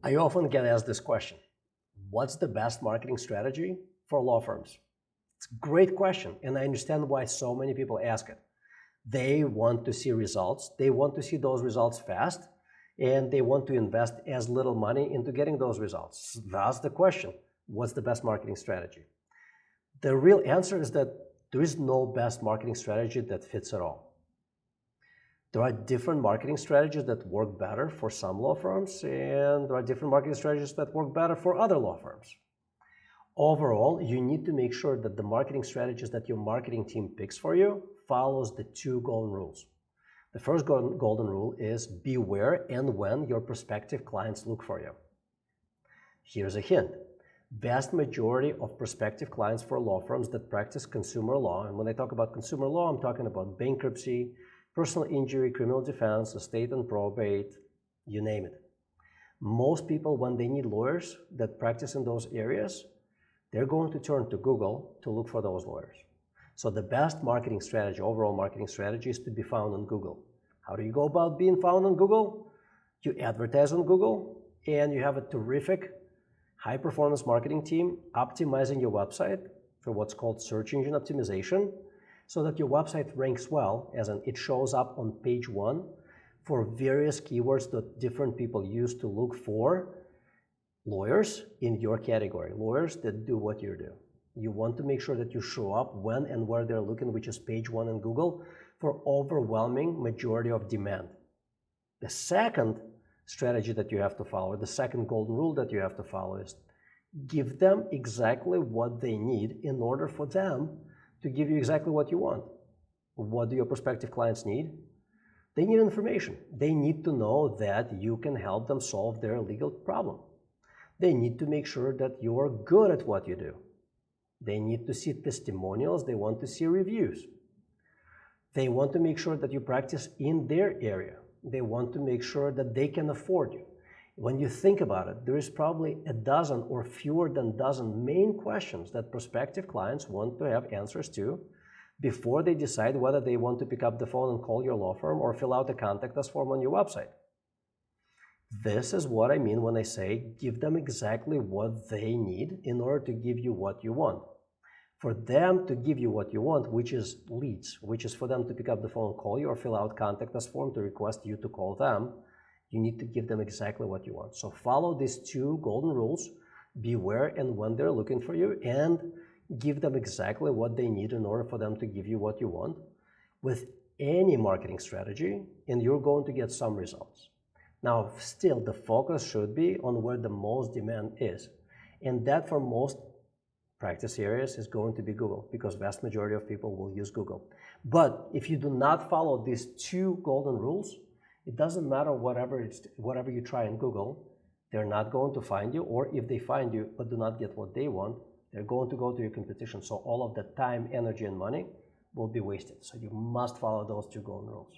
I often get asked this question: what's the best marketing strategy for law firms? It's a great question, and I understand why so many people ask it. They want to see results, they want to see those results fast, and they want to invest as little money into getting those results. Thus the question: what's the best marketing strategy? The real answer is that there is no best marketing strategy that fits at all. There are different marketing strategies that work better for some law firms, and there are different marketing strategies that work better for other law firms. Overall, you need to make sure that the marketing strategies that your marketing team picks for you follows the two golden rules. The first golden rule is be where and when your prospective clients look for you. Here's a hint. Vast majority of prospective clients for law firms that practice consumer law, and when I talk about consumer law, I'm talking about bankruptcy, personal injury, criminal defense, estate and probate, you name it. Most people, when they need lawyers that practice in those areas, they're going to turn to Google to look for those lawyers. So the best marketing strategy, overall marketing strategy, is to be found on Google. How do you go about being found on Google? You advertise on Google, and you have a terrific high-performance marketing team optimizing your website for what's called search engine optimization, so that your website ranks well, as in it shows up on page 1 for various keywords that different people use to look for lawyers in your category, lawyers that do what you do. You want to make sure that you show up when and where they're looking, which is page 1 in Google, for overwhelming majority of demand. The second strategy that you have to follow, the second golden rule that you have to follow, is give them exactly what they need in order for them to give you exactly what you want. What do your prospective clients need? They need information. They need to know that you can help them solve their legal problem. They need to make sure that you're good at what you do. They need to see testimonials. They want to see reviews. They want to make sure that you practice in their area. They want to make sure that they can afford you. When you think about it, there is probably a dozen or fewer than dozen main questions that prospective clients want to have answers to before they decide whether they want to pick up the phone and call your law firm or fill out a contact us form on your website. This is what I mean when I say give them exactly what they need in order to give you what you want. For them to give you what you want, which is leads, which is for them to pick up the phone, call you, or fill out contact us form to request you to call them, you need to give them exactly what you want. So follow these two golden rules, be where and when they're looking for you, and give them exactly what they need in order for them to give you what you want with any marketing strategy, and you're going to get some results. Now, still, the focus should be on where the most demand is, and that for most practice areas is going to be Google, because vast majority of people will use Google. But if you do not follow these two golden rules, it doesn't matter whatever you try in Google, they're not going to find you, or if they find you but do not get what they want, they're going to go to your competition. So all of the time, energy, and money will be wasted. So you must follow those two golden rules.